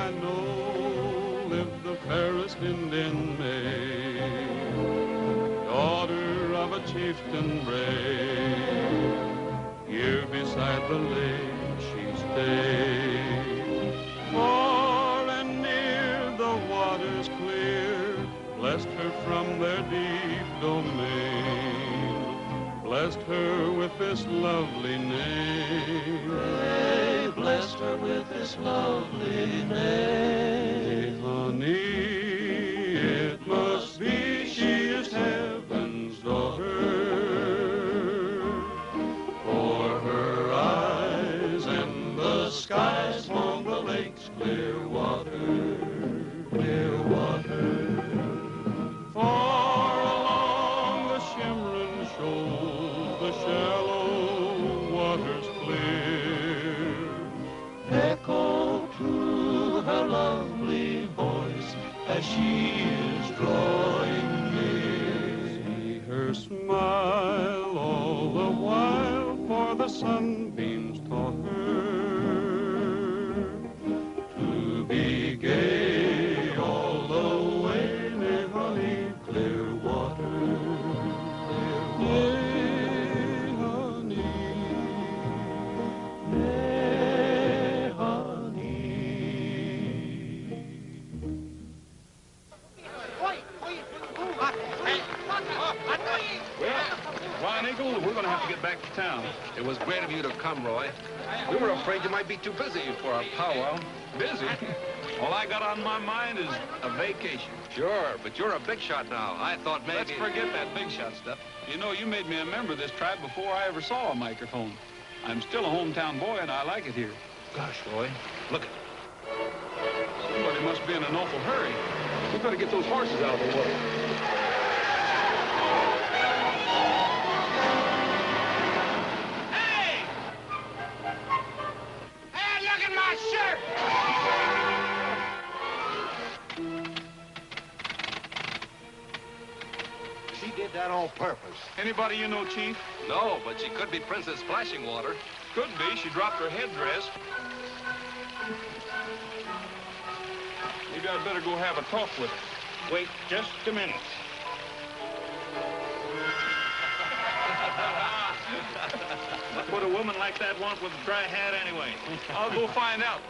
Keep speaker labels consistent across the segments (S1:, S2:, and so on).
S1: I know lived the fairest Indian maid, daughter of a chieftain brave. Here beside the lake she stayed, far and near the waters clear blessed her from their deep domain, blessed her with this lovely name. They blessed her with this lovely name. Honey, it must be she is heaven's daughter, for her eyes and the skies on the lake's clear water, clear water. Far along the shimmering shoals, the shallow waters clear echo to her lovely voice as she is drawing near. See her smile all the while, for the sunbeams taught her to be gay all the way near honey, clear water, hey, honey, hey, honey.
S2: Well, Ron Eagle, we're going to have to get back to town.
S3: It was great of you to come, Roy. We were afraid you might be too busy for our powwow.
S2: Busy? All I got on my mind is a vacation.
S3: Sure, but you're a big shot now. I thought maybe...
S2: Let's forget that big shot stuff. You know, you made me a member of this tribe before I ever saw a microphone. I'm still a hometown boy, and I like it here.
S3: Gosh, Roy, look.
S2: Somebody must be in an awful hurry.
S3: We better get those horses out of the way.
S4: Hey! Hey, look at my shirt!
S5: She did that on purpose.
S2: Anybody you know, Chief?
S3: No, but she could be Princess Splashing Water.
S2: Could be. She dropped her headdress. Maybe I'd better go have a talk with her.
S5: Wait just a minute.
S2: What would a woman like that want with a dry hat anyway? I'll go find out.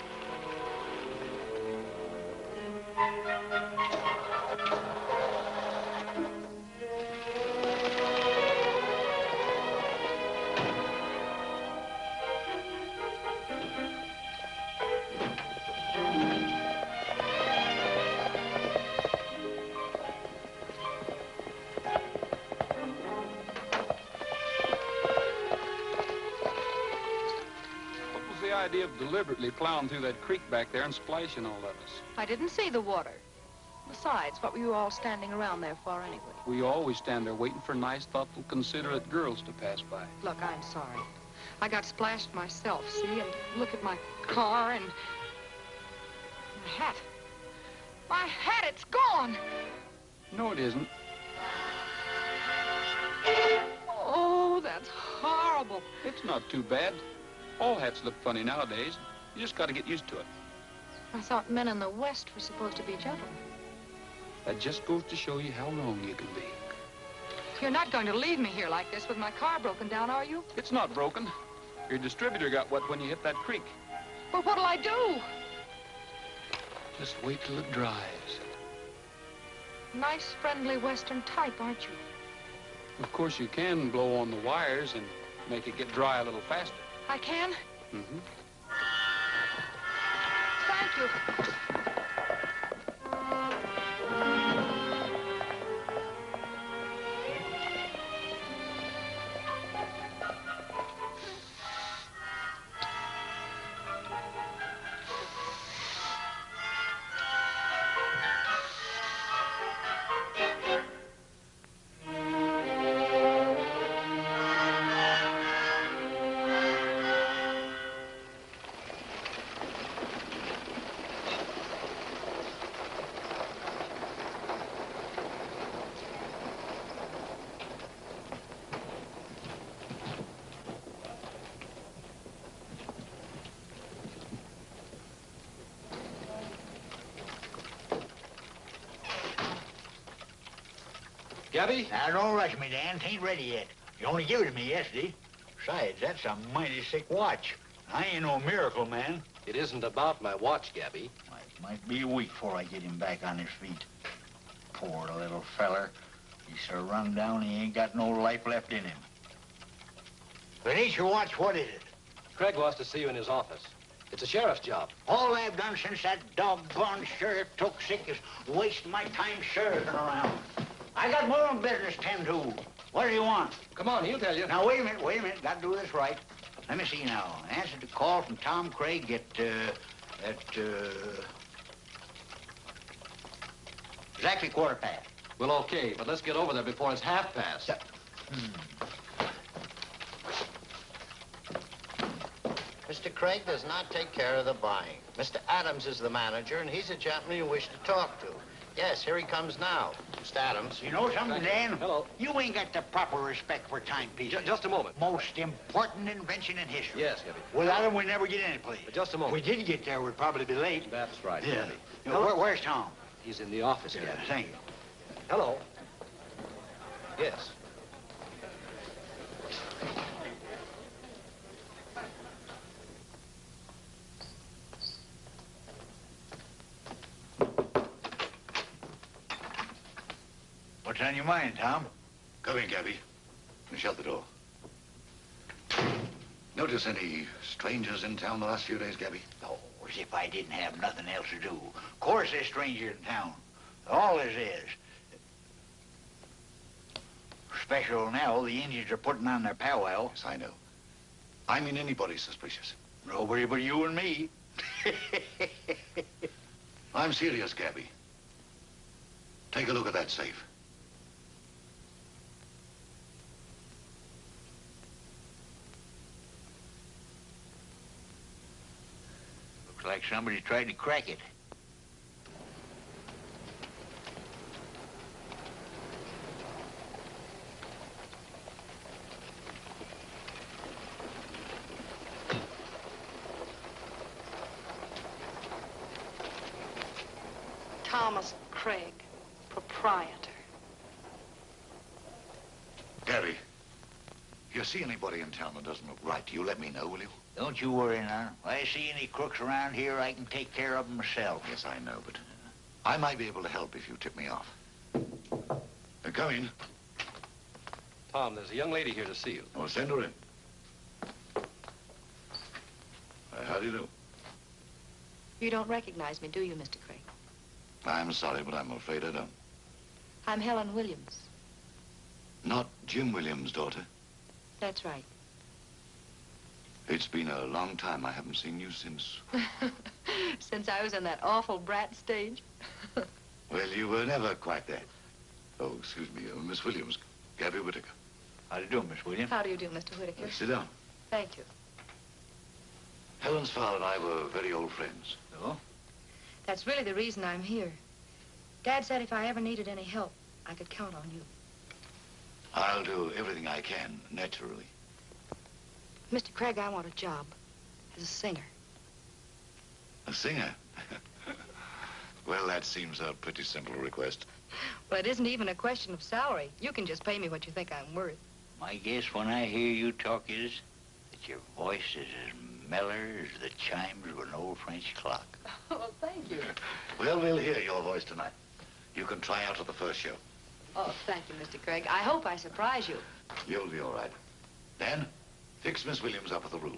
S2: Idea of deliberately plowing through that creek back there and splashing all of us.
S6: I didn't see the water. Besides, what were you all standing around there for anyway?
S2: We always stand there waiting for nice, thoughtful, considerate girls to pass by.
S6: Look, I'm sorry. I got splashed myself, see? And look at my car and... my hat. My hat, it's gone!
S2: No, it isn't.
S6: Oh, that's horrible.
S2: It's not too bad. All hats look funny nowadays. You just got to get used to it.
S6: I thought men in the West were supposed to be gentlemen.
S2: That just goes to show you how wrong you can be.
S6: You're not going to leave me here like this with my car broken down, are you?
S2: It's not broken. Your distributor got wet when you hit that creek.
S6: Well, what'll I do?
S2: Just wait till it dries.
S6: Nice, friendly Western type, aren't you?
S2: Of course, you can blow on the wires and make it get dry a little faster.
S6: I can?
S2: Mm-hmm.
S6: Thank you.
S3: Gabby?
S5: Now, don't rush me, Dan. It ain't ready yet. You only gave it to me yesterday. Besides, that's a mighty sick watch. I ain't no miracle man.
S3: It isn't about my watch, Gabby.
S5: Might be a week before I get him back on his feet. Poor little feller. He's so run down, he ain't got no life left in him. If it ain't your watch, what is it?
S3: Craig wants to see you in his office. It's a sheriff's job.
S5: All I've done since that doggone sheriff took sick is waste my time sheriffing around. I got more own business to tend to. What do you want?
S3: Come on, he'll tell you.
S5: Now, wait a minute. Got to do this right. Let me see now. Answered the call from Tom Craig at exactly 1:15.
S3: Well, okay, but let's get over there before it's 1/2 past.
S7: Mr. Craig does not take care of the buying. Mr. Adams is the manager, and he's a gentleman you wish to talk to. Yes, here he comes now. Mr. Adams.
S5: You know something, Dan?
S3: Hello.
S5: You ain't got the proper respect for timepieces.
S3: Just a moment.
S5: Most important invention in history.
S3: Yes, Gabby.
S5: Without them, we never get any place.
S3: But just a moment.
S5: If we did get there, we'd probably be late.
S3: That's right,
S5: Yeah.
S3: Gabby.
S5: You know, where's Tom?
S3: He's in the office,
S5: Yeah,
S3: Gabby.
S5: thank you.
S3: Hello. Yes.
S5: What's on your mind, Tom?
S8: Come in, Gabby. And shut the door. Notice any strangers in town the last few days, Gabby?
S5: Oh, as if I didn't have nothing else to do. Of course there's strangers in town. All there is. Special now, the Indians are putting on their powwow.
S8: Yes, I know. I mean anybody suspicious.
S5: Nobody but you and me.
S8: I'm serious, Gabby. Take a look at that safe.
S5: Looks like somebody tried to crack it.
S6: Thomas Craig, proprietor.
S8: Gabby, if you see anybody in town that doesn't look right to you, let me know, will you?
S5: Don't you worry now. If I see any crooks around here, I can take care of them myself.
S8: Yes, I know, but I might be able to help if you tip me off. Come in.
S3: Tom, there's a young lady here to see you.
S8: Well, send her in. How do you do?
S9: You don't recognize me, do you, Mr. Craig?
S8: I'm sorry, but I'm afraid I don't.
S9: I'm Helen Williams.
S8: Not Jim Williams' daughter.
S9: That's right.
S8: It's been a long time. I haven't seen you since...
S9: Since I was in that awful brat stage.
S8: Well, you were never quite that. Oh, excuse me, Miss Williams, Gabby Whittaker.
S5: How do you do, Miss Williams?
S9: How do you do, Mr. Whittaker?
S8: Sit down.
S9: Thank you.
S8: Helen's father and I were very old friends.
S5: Oh?
S9: That's really the reason I'm here. Dad said if I ever needed any help, I could count on you.
S8: I'll do everything I can, naturally.
S9: Mr. Craig, I want a job as a singer.
S8: A singer? Well, that seems a pretty simple request.
S9: Well, it isn't even a question of salary. You can just pay me what you think I'm worth.
S5: My guess when I hear you talk is that your voice is as mellow as the chimes of an old French clock.
S9: Oh, thank you.
S8: Well, we'll hear your voice tonight. You can try out at the first show.
S9: Oh, thank you, Mr. Craig. I hope I surprise you.
S8: You'll be all right. Dan, fix Miss Williams up at the room.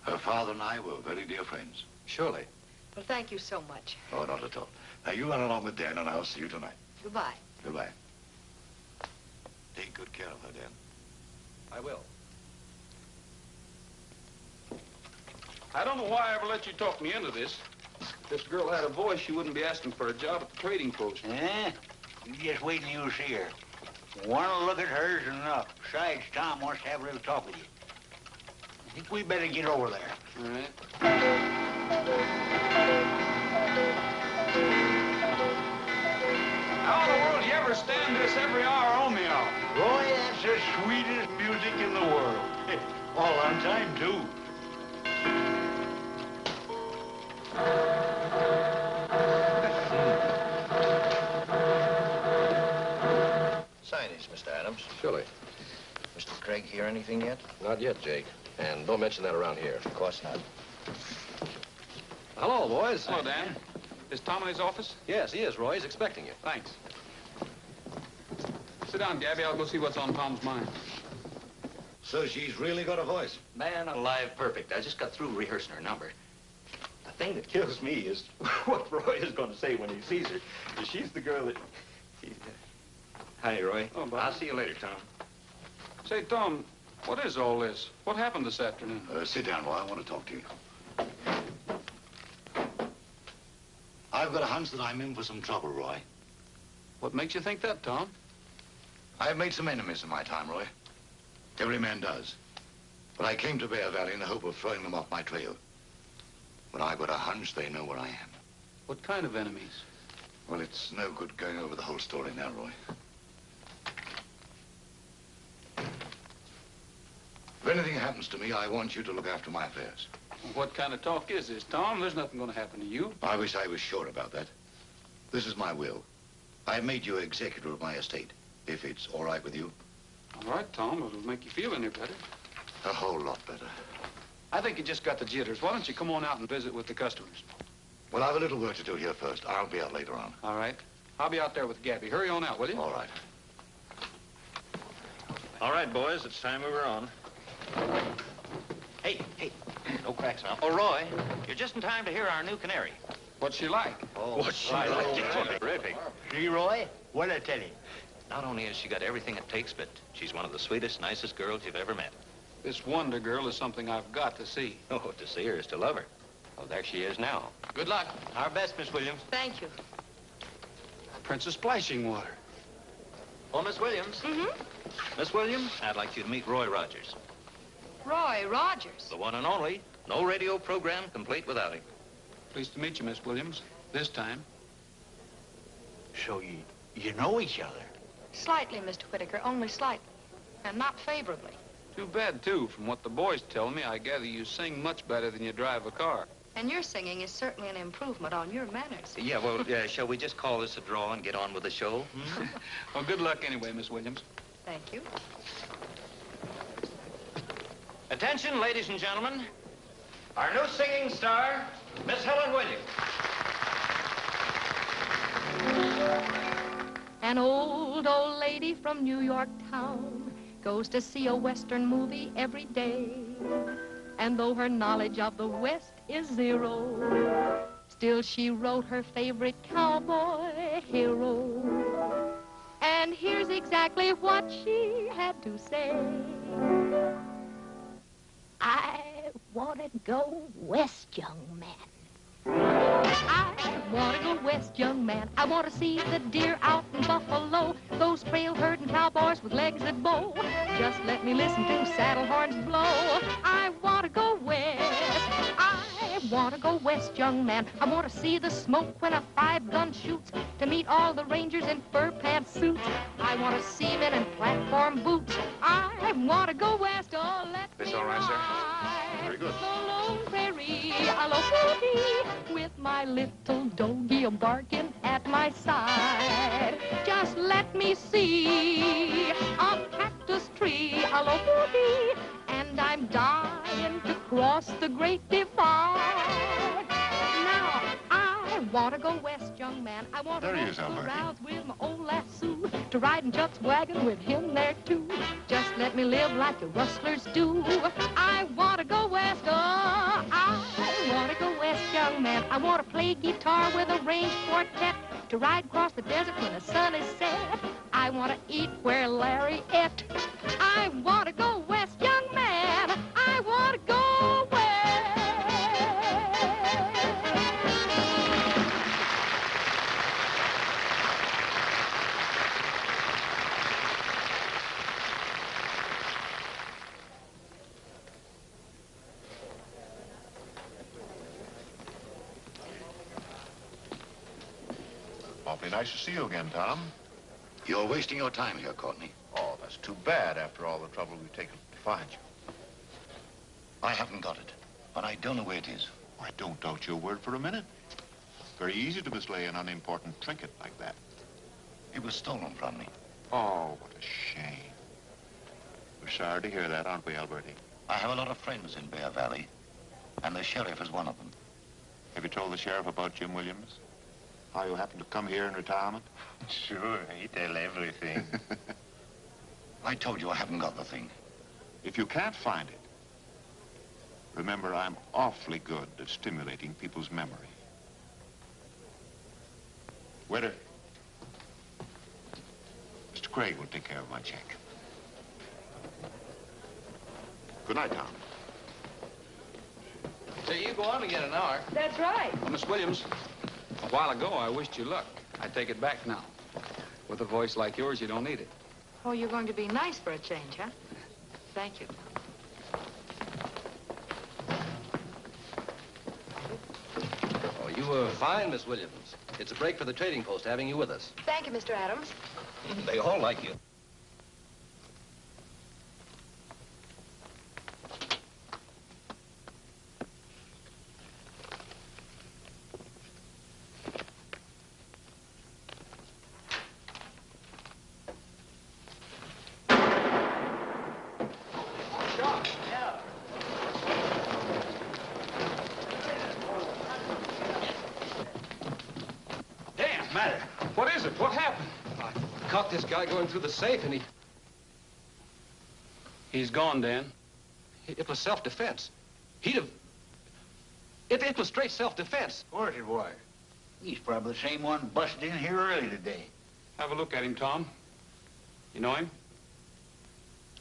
S8: Her father and I were very dear friends.
S3: Surely.
S9: Well, thank you so much.
S8: Oh, not at all. Now, you run along with Dan, and I'll see you tonight.
S9: Goodbye.
S8: Goodbye. Take good care of her, Dan.
S3: I will.
S2: I don't know why I ever let you talk me into this. If this girl had a voice, she wouldn't be asking for a job at the trading post.
S5: Eh? You just wait till you see her. One look at hers is enough. Besides, Tom wants to have a little talk with you. I think we better get over there.
S2: All right. How in the world do you ever stand this every hour on me out?
S5: Roy, that's the sweetest music in the world. All on time, too.
S3: Adams. Surely.
S7: Mr. Craig hear anything yet?
S3: Not yet, Jake. And don't mention that around here.
S7: Of course not.
S3: Hello, boys.
S2: Hello, Dan. Is Tom in his office?
S3: Yes, he is, Roy. He's expecting you.
S2: Thanks. Sit down, Gabby. I'll go see what's on Tom's mind.
S8: So she's really got a voice.
S10: Man alive, perfect. I just got through rehearsing her number. The thing that kills me is what Roy is going to say when he sees her. She's the girl that... Hi, Roy.
S2: Oh, Bob.
S10: I'll see you later, Tom.
S2: Say, Tom, what is all this? What happened this afternoon?
S8: Sit down, Roy. I want to talk to you. I've got a hunch that I'm in for some trouble, Roy.
S2: What makes you think that, Tom?
S8: I've made some enemies in my time, Roy. Every man does. But I came to Bear Valley in the hope of throwing them off my trail. But I've got a hunch they know where I am.
S2: What kind of enemies?
S8: Well, it's no good going over the whole story now, Roy. If anything happens to me, I want you to look after my affairs.
S2: What kind of talk is this, Tom? There's nothing going to happen to you.
S8: I wish I was sure about that. This is my will. I've made you executor of my estate, if it's all right with you.
S2: All right, Tom. It'll make you feel any better.
S8: A whole lot better.
S2: I think you just got the jitters. Why don't you come on out and visit with the customers?
S8: Well, I've a little work to do here first. I'll be out later on.
S2: All right. I'll be out there with Gabby. Hurry on out, will you?
S8: All right.
S10: All right, boys. It's time we were on. Hey, no cracks now. Oh, Roy, you're just in time to hear our new canary.
S2: What's she like?
S10: Oh, what's she like? Terrific.
S5: Leroy, what'd I tell you?
S10: Not only has she got everything it takes, but she's one of the sweetest, nicest girls you've ever met.
S2: This Wonder Girl is something I've got to see.
S10: Oh, to see her is to love her. Oh, there she is now.
S2: Good luck.
S10: Our best, Miss Williams.
S6: Thank you.
S2: Princess Splashing Water.
S10: Oh, Miss Williams.
S6: Mm-hmm.
S10: Miss Williams, I'd like you to meet Roy Rogers.
S6: Roy Rogers.
S10: The one and only. No radio program complete without him.
S2: Pleased to meet you, Miss Williams. This time.
S5: So you know each other?
S6: Slightly, Mr. Whittaker, only slightly. And not favorably.
S2: Too bad, too. From what the boys tell me, I gather you sing much better than you drive a car.
S6: And your singing is certainly an improvement on your manners.
S10: Yeah, well, shall we just call this a draw and get on with the show?
S2: Well, good luck anyway, Miss Williams.
S6: Thank you.
S10: Attention, ladies and gentlemen. Our new singing star, Miss Helen Williams.
S6: An old lady from New York town goes to see a Western movie every day. And though her knowledge of the West is zero, still she wrote her favorite cowboy hero. And here's exactly what she had to say. I want to go west, young man. I want to go west, young man. I want to see the deer out in Buffalo, those trail herding cowboys with legs that bow. Just let me listen to saddle horns blow. I want to go west. I want to go west, young man. I want to see the smoke when a 5-gun shoots, to meet all the rangers in fur pants suits. I want to see men in platform boots. I want to go west. Oh, let
S3: This
S6: me
S3: all right, sir?
S6: ride
S3: Very good.
S6: the lone prairie, a with my little doggy barking at my side. Just let me see a cactus tree, and I'm dying to cross the great divide. Now, I want to go west, young man. I want to
S8: There he
S6: go
S8: is, Alberti.
S6: around with my old lasso, to ride in Chuck's wagon with him there, too. Just let me live like the rustlers do. I want to go west, oh, I want to go west, young man. I want to play guitar with a range quartet, to ride across the desert when the sun is set. I want to eat where Larry ate. I want to go west, young man. I want to go west.
S11: Awfully nice to see you again, Tom.
S8: You're wasting your time here, Courtney.
S11: Oh, that's too bad after all the trouble we've taken to find you.
S8: I haven't got it, but I don't know where it is.
S11: I don't doubt your word for a minute. Very easy to mislay an unimportant trinket like that.
S8: It was stolen from me.
S11: Oh, what a shame. We're sorry to hear that, aren't we, Alberti?
S8: I have a lot of friends in Bear Valley, and the sheriff is one of them.
S11: Have you told the sheriff about Jim Williams? How you happened to come here in retirement?
S8: Sure, he tell everything. I told you I haven't got the thing.
S11: If you can't find it, remember I'm awfully good at stimulating people's memory. Waiter. Mr. Craig will take care of my check. Good night, Tom.
S3: Say, you go on again an hour.
S9: That's right.
S2: Well, Miss Williams, a while ago I wished you luck. I take it back now. With a voice like yours, you don't need it.
S9: Oh, you're going to be nice for a change, huh? Thank you.
S3: Oh, you were fine, Miss Williams. It's a break for the trading post having you with us.
S9: Thank you, Mr. Adams.
S3: They all like you.
S2: What is it? What happened?
S3: I caught this guy going through the safe, and
S2: He's gone, Dan.
S3: it was self-defense. He'd have... It was straight self-defense.
S5: Of course it was. He's probably the same one busted in here early today.
S2: Have a look at him, Tom. You know him?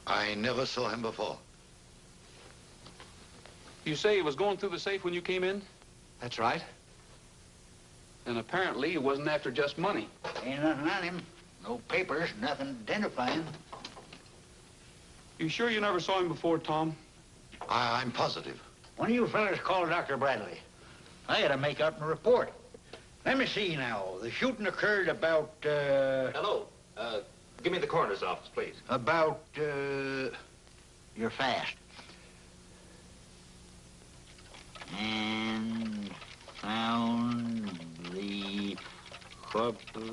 S8: I never saw him before.
S2: You say he was going through the safe when you came in?
S3: That's right.
S2: And apparently he wasn't after just money.
S5: Ain't nothing on him. No papers, nothing identifying.
S2: You sure you never saw him before, Tom?
S8: I'm positive.
S5: One of you fellas call Dr. Bradley. I gotta make out my report. Let me see now. The shooting occurred about,
S10: Hello. Give me the coroner's office, please.
S5: You're fast. And found the corpus.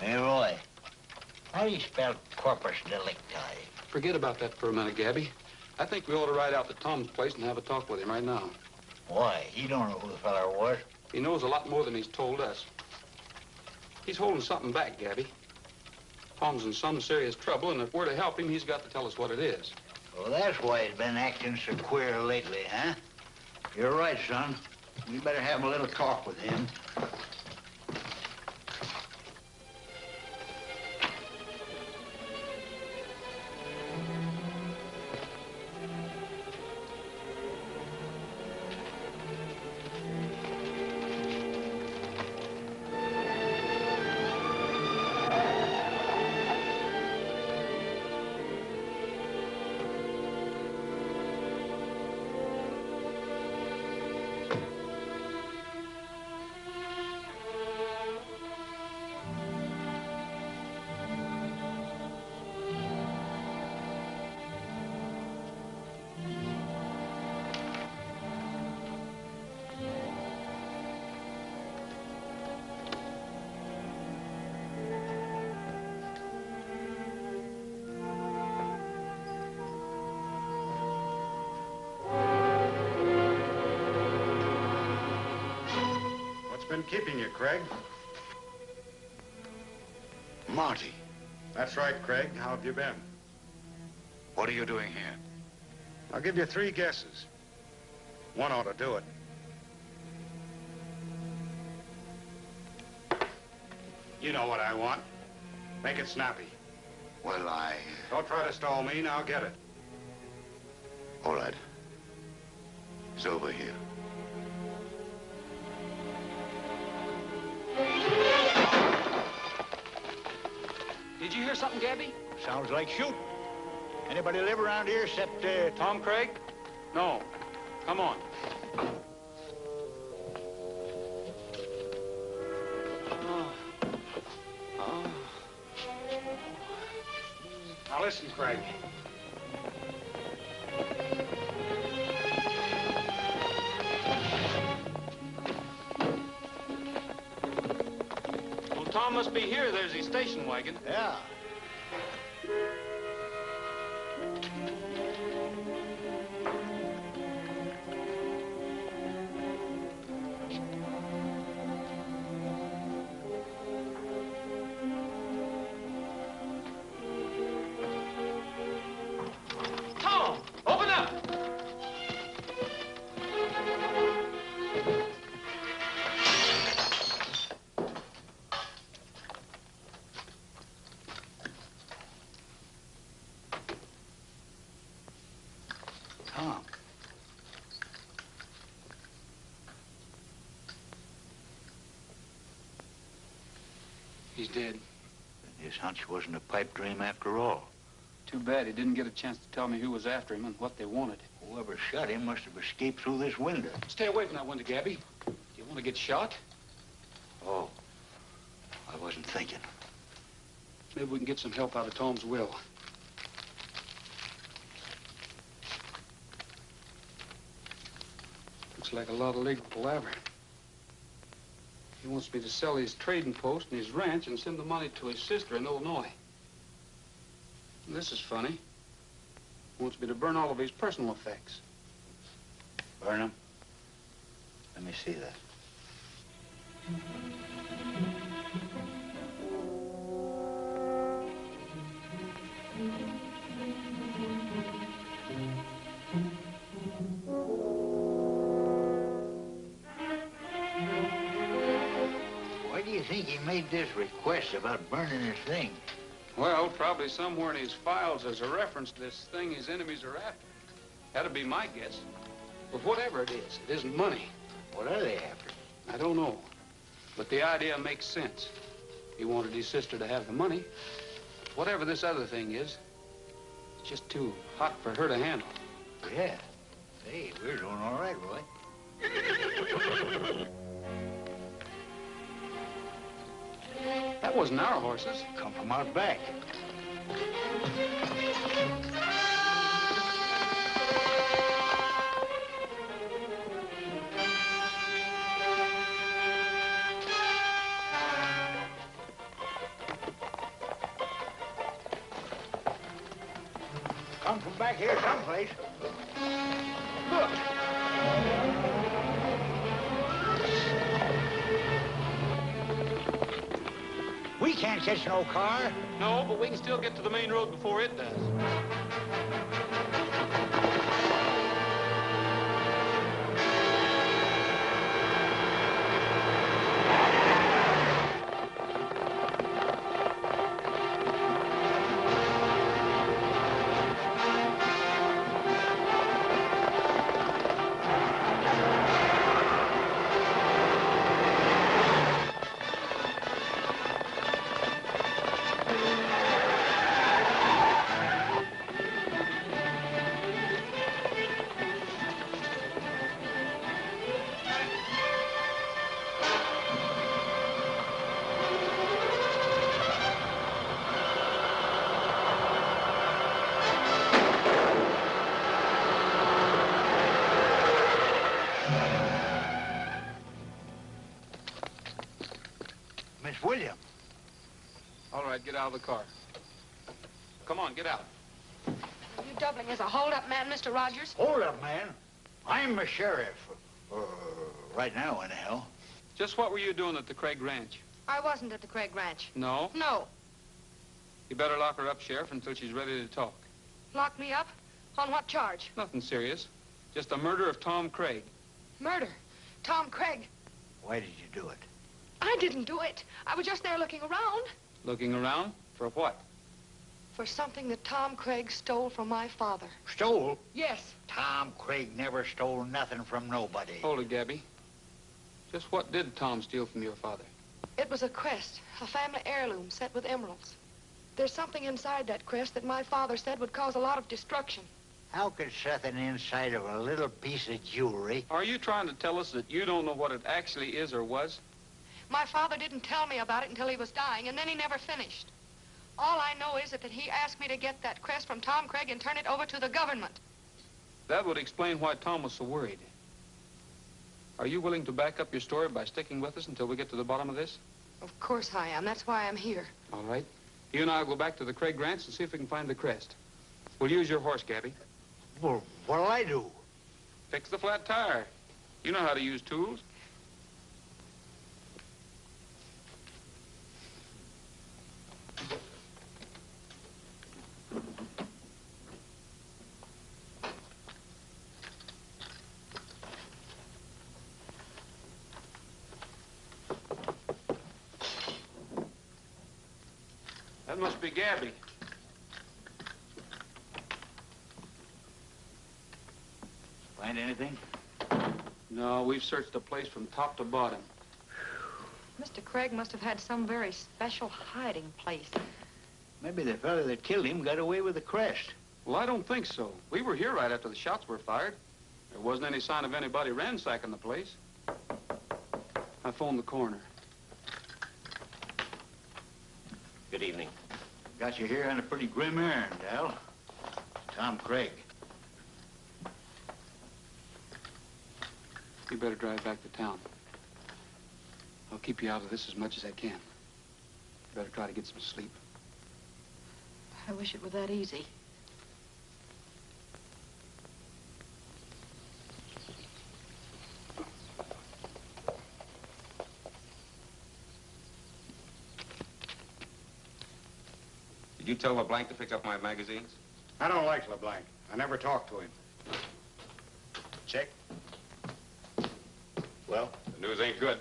S5: LEROY. How do you spell corpus delicti?
S2: Forget about that for a minute, Gabby. I think we ought to ride out to Tom's place and have a talk with him right now.
S5: Why? He don't know who the fella was.
S2: He knows a lot more than he's told us. He's holding something back, Gabby. Tom's in some serious trouble, and if we're to help him, he's got to tell us what it is.
S5: Well, that's why he's been acting so queer lately, huh? You're right, son. We better have a little talk with him.
S12: Been keeping you, Craig?
S8: Marty.
S12: That's right, Craig. How have you been?
S8: What are you doing here?
S12: I'll give you 3 guesses. One ought to do it. You know what I want. Make it snappy.
S8: Well,
S12: Don't try to stall me. Now get it.
S8: All right. It's over here.
S2: Did you hear something, Gabby?
S5: Sounds like shooting. Anybody live around here except,
S2: Tom Craig? No. Come on.
S12: Now listen, Craig.
S2: Well, Tom must be here. There's his station wagon.
S5: Yeah, Tom.
S2: He's dead.
S5: His hunch wasn't a pipe dream after all.
S2: Too bad he didn't get a chance to tell me who was after him and what they wanted.
S5: Whoever shot him must have escaped through this window.
S2: Stay away from that window, Gabby. Do you want to get shot?
S5: Oh, I wasn't thinking.
S2: Maybe we can get some help out of Tom's will. Looks like a lot of legal palaver. He wants me to sell his trading post and his ranch and send the money to his sister in Illinois. And this is funny. He wants me to burn all of his personal effects.
S5: Burn them? Let me see that. Why do you think he made this request about burning his thing?
S2: Well, probably somewhere in his files there's a reference to this thing his enemies are after. That'd be my guess. But whatever it isn't money.
S5: What are they after?
S2: I don't know. But the idea makes sense. He wanted his sister to have the money. Whatever this other thing is, it's just too hot for her to handle.
S5: Yeah. Hey, we're doing all right, Roy.
S2: That wasn't our horses.
S5: Come from out back. Come from back here someplace. Look. We can't catch no car.
S2: No, but we can still get to the main road before it does.
S5: Miss Williams.
S2: All right, get out of the car. Come on, get out.
S9: Are you doubling as a hold-up man, Mr. Rogers?
S5: Hold up, man. I'm the sheriff. Right now, anyhow.
S2: Just what were you doing at the Craig Ranch?
S9: I wasn't at the Craig Ranch.
S2: No?
S9: No.
S2: You better lock her up, Sheriff, until she's ready to talk.
S9: Lock me up? On what charge?
S2: Nothing serious. Just the murder of Tom Craig.
S9: Murder. Tom Craig.
S5: Why did you do it?
S9: I didn't do it. I was just there looking around.
S2: Looking around? For what?
S9: For something that Tom Craig stole from my father.
S5: Stole?
S9: Yes.
S5: Tom Craig never stole nothing from nobody.
S2: Hold it, Gabby. Just what did Tom steal from your father?
S9: It was a crest, a family heirloom set with emeralds. There's something inside that crest that my father said would cause a lot of destruction.
S5: How could something inside of a little piece of jewelry...
S2: Are you trying to tell us that you don't know what it actually is or was?
S9: My father didn't tell me about it until he was dying, and then he never finished. All I know is that he asked me to get that crest from Tom Craig and turn it over to the government.
S2: That would explain why Tom was so worried. Are you willing to back up your story by sticking with us until we get to the bottom of this?
S9: Of course I am. That's why I'm here.
S2: All right. You and I will go back to the Craig Ranch and see if we can find the crest. We'll use your horse, Gabby.
S5: Well, what'll I do?
S2: Fix the flat tire. You know how to use tools. That must be Gabby.
S5: Find anything?
S2: No, we've searched the place from top to bottom.
S9: Mr. Craig must have had some very special hiding place.
S5: Maybe the fella that killed him got away with the crest.
S2: Well, I don't think so. We were here right after the shots were fired. There wasn't any sign of anybody ransacking the place. I phoned the coroner.
S10: Good evening.
S5: Got you here on a pretty grim errand, Al. Tom Craig.
S2: You better drive back to town. I'll keep you out of this as much as I can. You better try to get some sleep.
S9: I wish it were that easy.
S3: Did you tell LeBlanc to pick up my magazines?
S12: I don't like LeBlanc. I never talked to him. Check.
S3: Well, the news ain't good.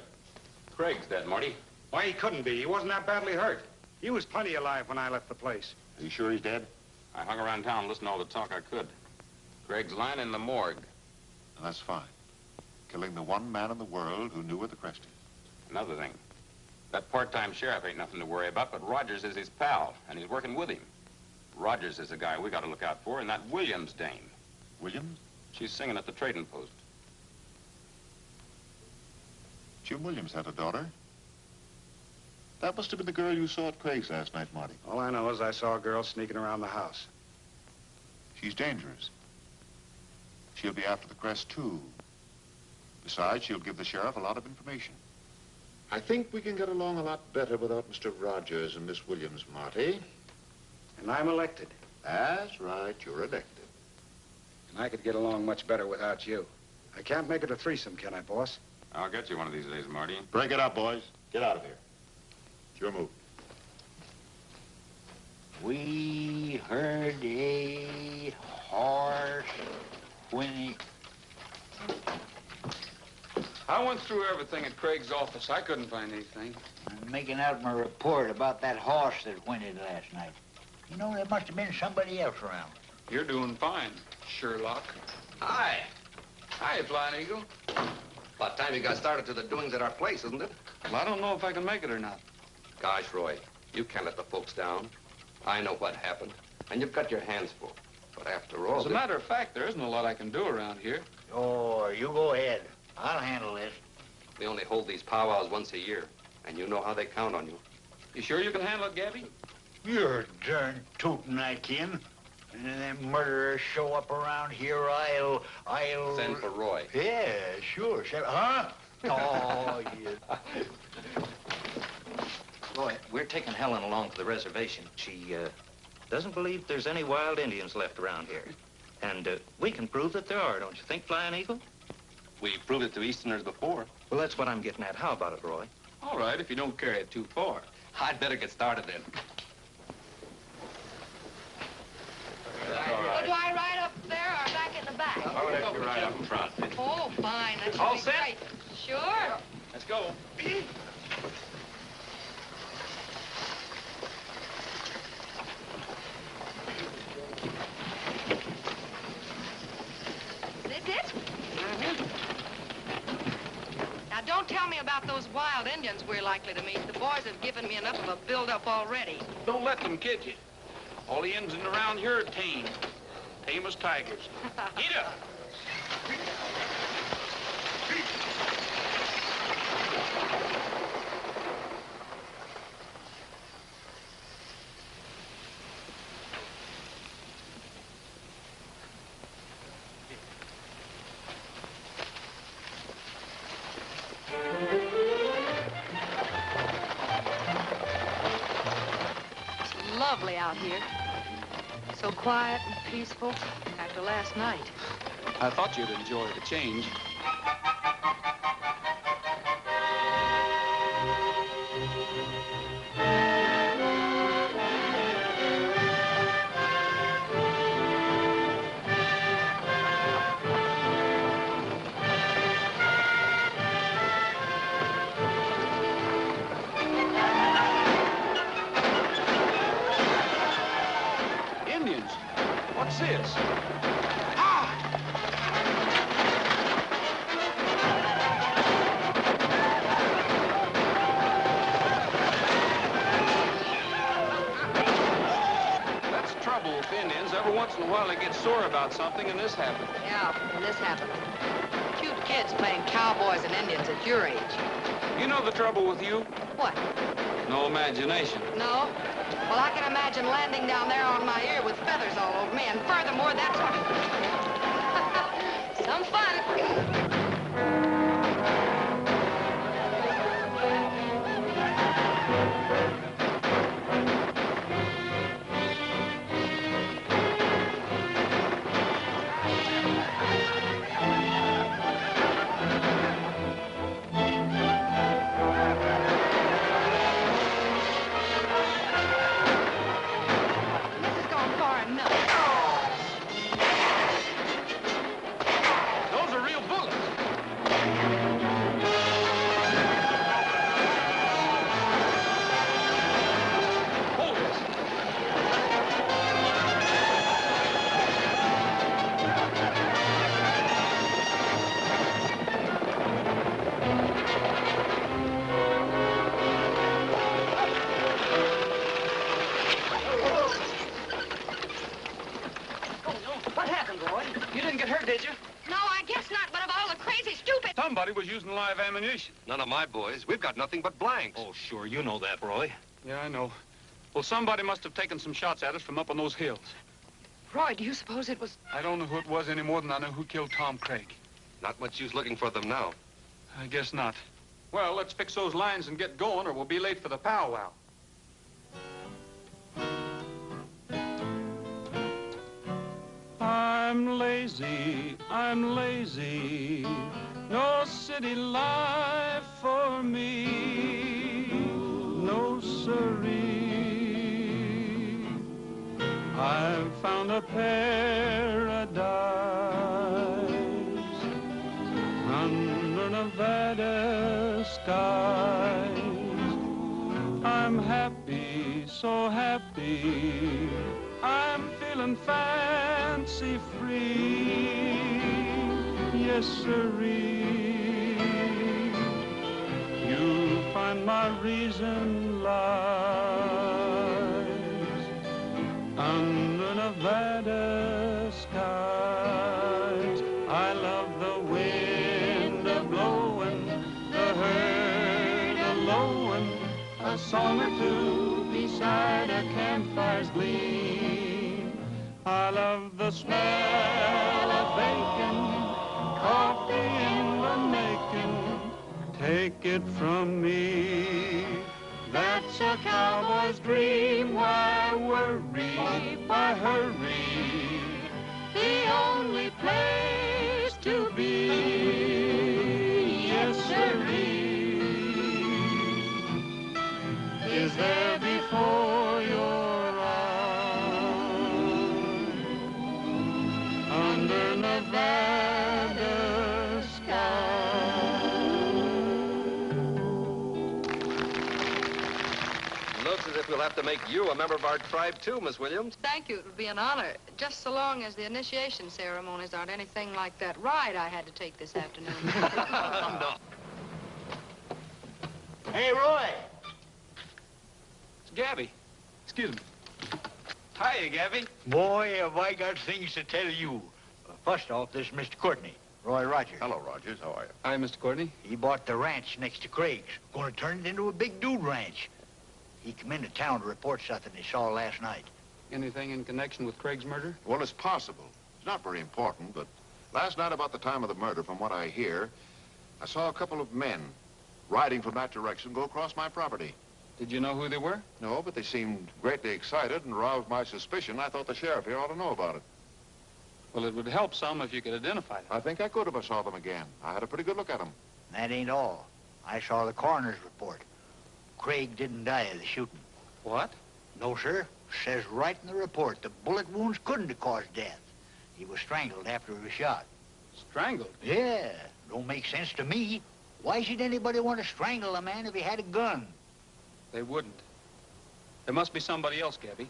S3: Craig's dead, Marty.
S12: Why, he couldn't be. He wasn't that badly hurt. He was plenty alive when I left the place.
S11: Are you sure he's dead?
S3: I hung around town and listened to all the talk I could. Craig's lying in the morgue.
S11: And that's fine. Killing the one man in the world who knew where the crest is.
S3: Another thing. That part-time sheriff ain't nothing to worry about, but Rogers is his pal, and he's working with him. Rogers is the guy we got to look out for, and that Williams dame.
S11: Williams?
S3: She's singing at the trading post.
S11: Jim Williams had a daughter. That must have been the girl you saw at Craig's last night, Marty.
S12: All I know is I saw a girl sneaking around the house.
S11: She's dangerous. She'll be after the crest, too. Besides, she'll give the sheriff a lot of information.
S8: I think we can get along a lot better without Mr. Rogers and Miss Williams, Marty.
S12: And I'm elected.
S8: That's right, you're elected.
S12: And I could get along much better without you. I can't make it a threesome, can I, boss?
S3: I'll get you one of these days, Marty.
S11: Break it up, boys. Get out of here. It's your move.
S5: We heard a horse whinny.
S2: I went through everything at Craig's office. I couldn't find anything.
S5: I'm making out my report about that horse that whinnied last night. You know, there must have been somebody else around.
S2: You're doing fine, Sherlock.
S3: Hi.
S2: Hi, Flying Eagle.
S3: About time you got started to the doings at our place, isn't it?
S2: Well, I don't know if I can make it or not.
S3: Gosh, Roy, you can't let the folks down. I know what happened, and you've got your hands full. But after all...
S2: As a matter of fact, there isn't a lot I can do around here.
S5: Oh, you go ahead. I'll handle this.
S3: We only hold these powwows once a year, and you know how they count on you.
S2: You sure you can handle it, Gabby?
S5: You're darn tootin' I can. And then them murderers show up around here, I'll...
S3: Send for Roy.
S5: Yeah, sure. Huh? Oh, yeah.
S10: Roy, we're taking Helen along to the reservation. She, doesn't believe there's any wild Indians left around here. And, we can prove that there are, don't you think, Flying Eagle?
S3: We've proved it to Easterners before.
S10: Well, that's what I'm getting at. How about it, Roy?
S2: All right, if you don't carry it too far.
S3: I'd better get started then.
S9: Well, do I ride up there or back in the back?
S3: I'll let you ride up in front.
S9: Oh, fine. That's
S3: All set?
S9: great. Sure.
S3: Let's go.
S9: Is this it? Now, don't tell me about those wild Indians we're likely to meet. The boys have given me enough of a build-up already.
S2: Don't let them kid you. All the Indians around here are tame. Tame as tigers. Eat up.
S9: lovely out here. So quiet and peaceful after last night.
S2: I thought you'd enjoy the change. Indians? What's this? With Indians, every once in a while they get sore about something, and this happened.
S9: Yeah, and this happened. Cute kids playing cowboys and Indians at your age.
S2: You know the trouble with you?
S9: What?
S2: No imagination.
S9: No? Well, I can imagine landing down there on my ear with feathers all over me, and furthermore, that's what... Some fun.
S2: Somebody was using live ammunition.
S13: None of my boys. We've got nothing but blanks.
S10: Oh, sure. You know that, Roy.
S2: Yeah, I know. Well, somebody must have taken some shots at us from up on those hills.
S9: Roy, do you suppose it was...
S2: I don't know who it was any more than I know who killed Tom Craig.
S13: Not much use looking for them now.
S2: I guess not. Well, let's fix those lines and get going, or we'll be late for the powwow. I'm lazy, no city life for me, no siree. I've found a paradise under Nevada skies. I'm happy, so happy, I'm feeling fancy free, yes sirree. You'll find my reason lies under Nevada skies. I love the wind a-blowing, the herd a-lowing, a song or two beside a campfire's gleam. I love the smell of bacon, coffee in the making. Take it from me, that's a cowboy's dream. Why worry, why hurry? The only place to be, yes sirree, is there before your eyes, under Nevada sky.
S13: Looks as if we'll have to make you a member of our tribe, too, Miss Williams.
S9: Thank you. It would be an honor. Just so long as the initiation ceremonies aren't anything like that ride I had to take this afternoon.
S13: No.
S5: Hey, Roy.
S2: It's Gabby. Excuse me. Hiya, Gabby.
S5: Boy, have I got things to tell you. First off, this is Mr. Courtney, Roy Rogers.
S11: Hello, Rogers. How are you?
S2: Hi, Mr. Courtney.
S5: He bought the ranch next to Craig's. Gonna turn it into a big dude ranch. He come into town to report something he saw last night.
S2: Anything in connection with Craig's murder?
S11: Well, it's possible. It's not very important, but last night about the time of the murder, from what I hear, I saw a couple of men riding from that direction go across my property.
S2: Did you know who they were?
S11: No, but they seemed greatly excited and aroused my suspicion. I thought the sheriff here ought to know about it.
S2: Well, it would help some if you could identify them.
S11: I think I could if I saw them again. I had a pretty good look at them.
S5: That ain't all. I saw the coroner's report. Craig didn't die of the shooting.
S2: What?
S5: No, sir. Says right in the report the bullet wounds couldn't have caused death. He was strangled after he was shot.
S2: Strangled?
S5: Yeah. Don't make sense to me. Why should anybody want to strangle a man if he had a gun?
S2: They wouldn't. There must be somebody else, Gabby.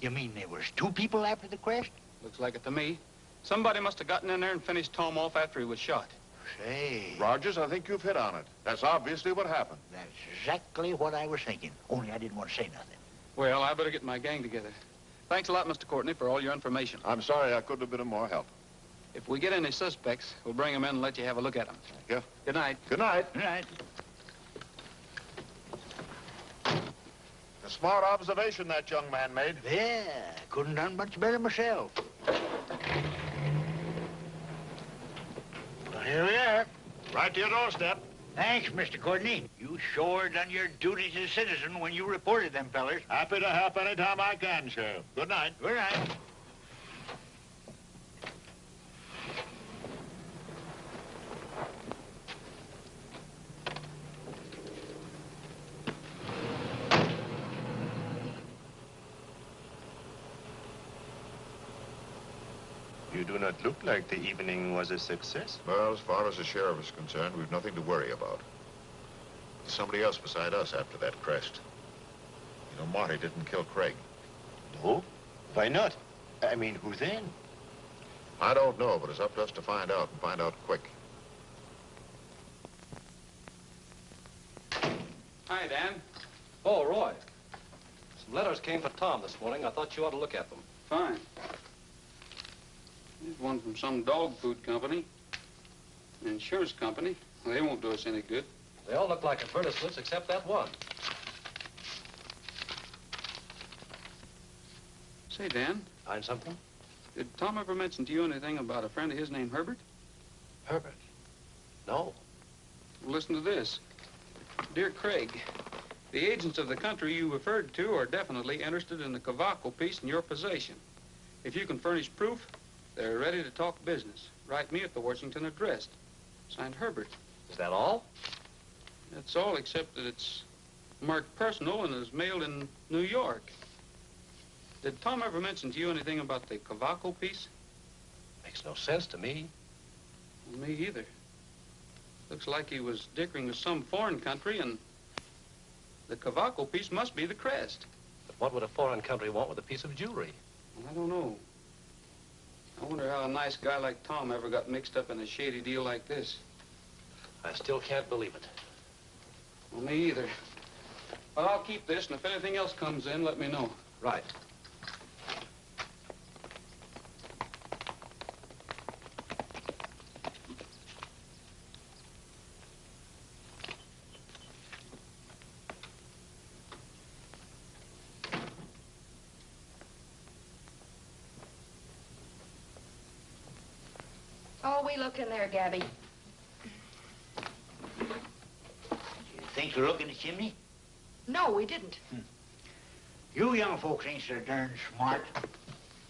S5: You mean there was two people after the crest?
S2: Looks like it to me. Somebody must have gotten in there and finished Tom off after he was shot.
S5: Say...
S11: Rogers, I think you've hit on it. That's obviously what happened.
S5: That's exactly what I was thinking. Only I didn't want to say nothing.
S2: Well, I better get my gang together. Thanks a lot, Mr. Courtney, for all your information.
S11: I'm sorry I couldn't have been of more help.
S2: If we get any suspects, we'll bring them in and let you have a look at them.
S11: Thank you.
S2: Good night.
S11: Good night.
S5: Good night.
S11: A smart observation that young man made.
S5: Yeah, couldn't done much better myself. Well, here we are.
S11: Right to your doorstep.
S5: Thanks, Mr. Courtney. You sure done your duty as a citizen when you reported them fellers.
S11: Happy to help any time I can, Sheriff. Good night.
S5: Good night.
S13: You do not look like the evening was a success.
S11: Well, as far as the sheriff is concerned, we've nothing to worry about. There's somebody else beside us after that crest. You know, Marty didn't kill Craig.
S13: No? Why not? I mean, who then?
S11: I don't know, but it's up to us to find out, and find out quick.
S2: Hi, Dan.
S14: Oh, Roy. Some letters came for Tom this morning. I thought you ought to look at them.
S2: Fine. There's one from some dog food company. An insurance company. Well, they won't do us any good.
S14: They all look like advertisements except that one.
S2: Say, Dan.
S14: Find something?
S2: Did Tom ever mention to you anything about a friend of his named Herbert?
S14: Herbert? No.
S2: Well, listen to this. Dear Craig, the agents of the country you referred to are definitely interested in the Cavaco piece in your possession. If you can furnish proof, they're ready to talk business. Write me at the Washington address. Signed, Herbert.
S14: Is that all?
S2: That's all, except that it's marked personal and is mailed in New York. Did Tom ever mention to you anything about the Cavaco piece?
S14: Makes no sense to me.
S2: Well, me either. Looks like he was dickering with some foreign country, and the Cavaco piece must be the crest.
S14: But what would a foreign country want with a piece of jewelry?
S2: Well, I don't know. I wonder how a nice guy like Tom ever got mixed up in a shady deal like this.
S14: I still can't believe it.
S2: Well, me either. Well, I'll keep this, and if anything else comes in, let me know.
S14: Right.
S9: Oh, we look in there, Gabby.
S5: You think to look in the chimney?
S9: No, we didn't.
S5: You young folks ain't so darn smart.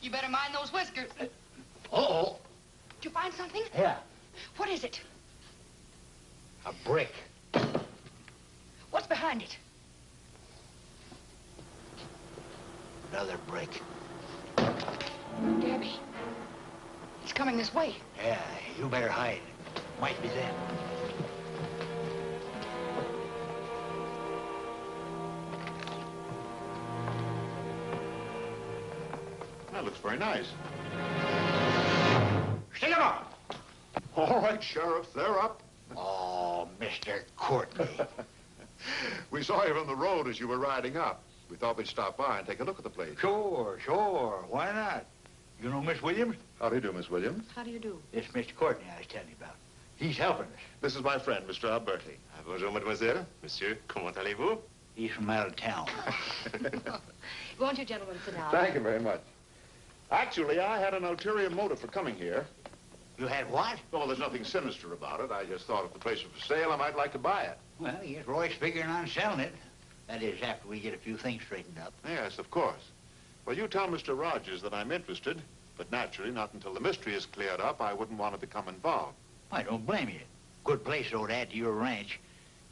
S9: You better mind those whiskers.
S5: Uh-oh.
S9: Did you find something?
S5: Yeah,
S9: What is it?
S5: a brick.
S9: What's behind it?
S5: Another brick.
S9: Gabby. It's coming this way.
S5: Yeah, you better hide. Might be them.
S11: That looks very nice.
S5: Stick 'em up!
S11: All right, Sheriff, they're up.
S5: Oh, Mr. Courtney.
S11: We saw you from the road as you were riding up. We thought we'd stop by and take a look at the place.
S5: Sure, sure. Why not? You know Miss Williams?
S11: How do you do, Miss Williams?
S9: How do you do?
S5: It's Mr. Courtney I was telling you about. He's helping us.
S11: This is my friend, Mr. Alberti.
S13: Bonjour, mademoiselle. Monsieur, comment allez-vous?
S5: He's from out of town.
S9: Won't you gentlemen sit down?
S11: Thank you very much. Actually, I had an ulterior motive for coming here.
S5: You had what?
S11: Oh, there's nothing sinister about it. I just thought if the place was for sale, I might like to buy it.
S5: Well, yes, Roy's figuring on selling it. That is, after we get a few things straightened up.
S11: Yes, of course. Well, you tell Mr. Rogers that I'm interested, but naturally, not until the mystery is cleared up, I wouldn't want to become involved.
S5: I don't blame you. Good place, though, to add to your ranch.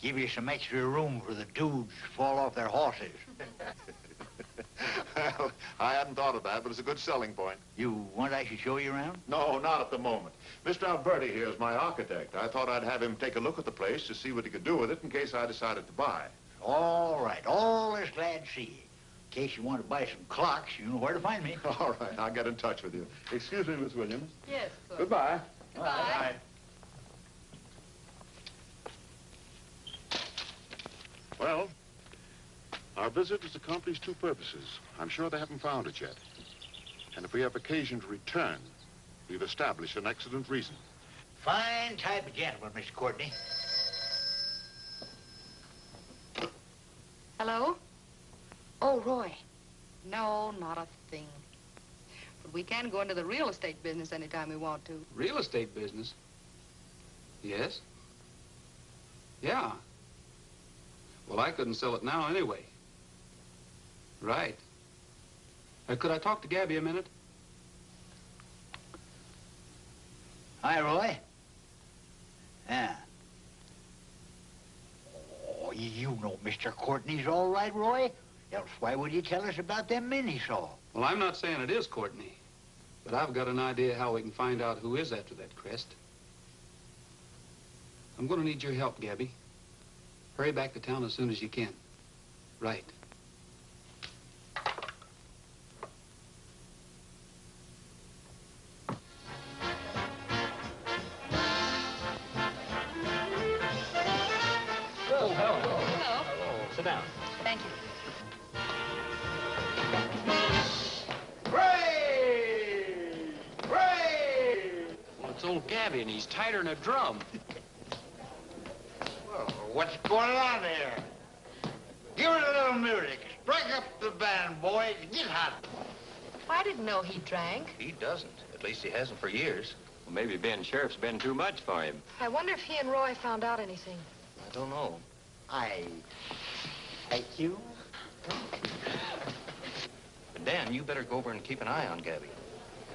S5: Give you some extra room for the dudes to fall off their horses.
S11: Well, I hadn't thought of that, but it's a good selling point.
S5: You want I should show you around?
S11: No, not at the moment. Mr. Alberti here is my architect. I thought I'd have him take a look at the place to see what he could do with it in case I decided to buy.
S5: All right. Always glad to see you. In case you want to buy some clocks, you know where to find me.
S11: All right, I'll get in touch with you. Excuse me, Miss Williams.
S6: Yes, sir.
S11: Goodbye.
S6: Bye.
S11: Well, our visit has accomplished two purposes. I'm sure they haven't found it yet. And if we have occasion to return, we've established an excellent reason.
S5: Fine type of gentleman, Mr. Courtney.
S9: Hello? Oh, Roy. No, not a thing. But we can go into the real estate business anytime we want to.
S2: Real estate business? Yes? Yeah. Well, I couldn't sell it now anyway. Right. Could I talk to Gabby a minute?
S5: Hi, Roy. Yeah. Oh, you know Mr. Courtney's all right, Roy. Else why would you tell us about them men he saw?
S2: Well, I'm not saying it is Courtney, but I've got an idea how we can find out who is after that crest. I'm going to need your help, Gabby. Hurry back to town as soon as you can. Right.
S14: Well, hello.
S6: Hello.
S14: Sit down.
S6: Thank you.
S14: Well, it's old Gabby, and he's tighter than a drum.
S5: Well, what's going on here? Give it a little music. Strike up the band, boys. Get hot.
S9: I didn't know he drank.
S10: He doesn't. At least he hasn't for years.
S13: Well, maybe being sheriff's been too much for him.
S9: I wonder if he and Roy found out anything.
S10: I don't know.
S5: Thank you.
S10: But Dan, you better go over and keep an eye on Gabby.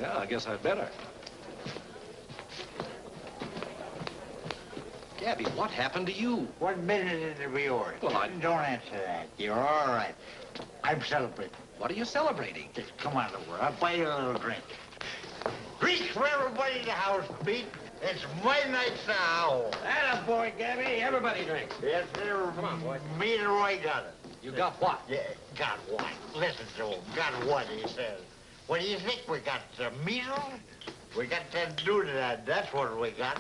S14: Yeah, I guess I'd better. Gabby, what happened to you?
S5: What business is it be yours?
S14: Well,
S5: Don't answer that. You're all right. I'm celebrating.
S14: What are you celebrating?
S5: Just come on over. I'll buy you a little drink. Drink for everybody in the house, Pete. It's my night now. Atta boy, Gabby. Everybody drinks. Yes, sir. Come on, boy. Me and Roy got it.
S14: You got what?
S5: Yeah, got what? Listen to him. Got what, he says. What do you think we got? The measles? We got that dude that's what we got.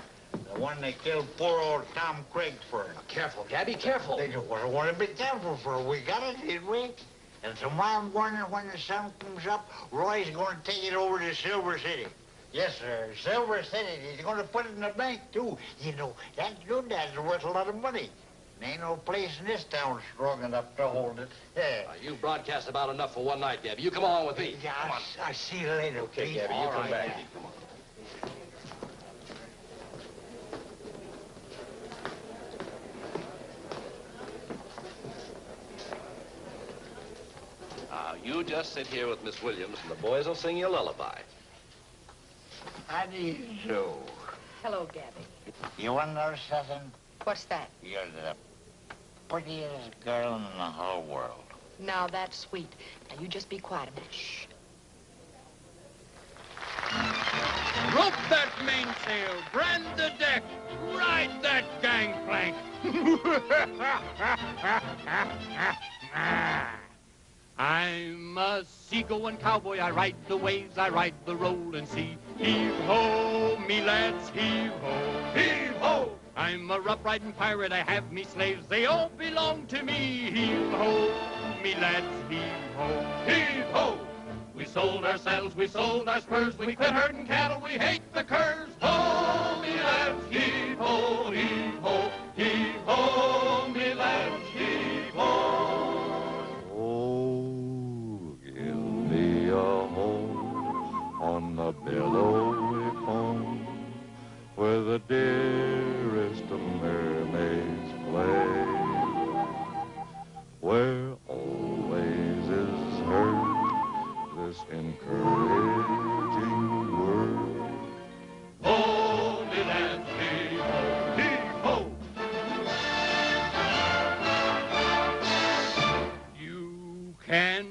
S5: The one they killed poor old Tom Craig for.
S14: Careful, Gabby, careful.
S5: They don't want to be careful for. We got it, didn't we? And tomorrow morning when the sun comes up, Roy's going to take it over to Silver City. Yes, sir. Silver City. He's going to put it in the bank, too. You know, that dude that's worth a lot of money. There ain't no place in this town strong enough to hold it. Yeah.
S14: You broadcast about enough for one night, Gabby. You come along with me.
S5: Yeah,
S14: Come on.
S5: I'll see you later,
S14: Okay,
S5: Pete.
S14: Gabby, you
S5: All
S14: come
S5: right,
S14: back.
S5: Gabby.
S14: Come on. You just sit here with Miss Williams, and the boys will sing you a lullaby.
S5: How do you do?
S9: Hello, Gabby.
S5: You want to know something?
S9: What's that?
S5: You're the prettiest girl in the whole world.
S9: Now, that's sweet. Now, you just be quiet a minute. Shh.
S1: Rope that mainsail, brand the deck, ride that gangplank. I'm a seagoing cowboy, I ride the waves, I ride the rolling sea. Heave-ho, me lads, heave-ho, heave-ho. I'm a rough-riding pirate, I have me slaves, they all belong to me. Heave-ho, me lads, heave-ho, heave-ho. We sold ourselves, we sold our spurs, we quit herding cattle, we hate the curs. Ho, me lads, heave-ho, heave-ho, heave-ho, me lads, heave-ho.
S15: On the billowy foam, where the dearest of mermaids play, where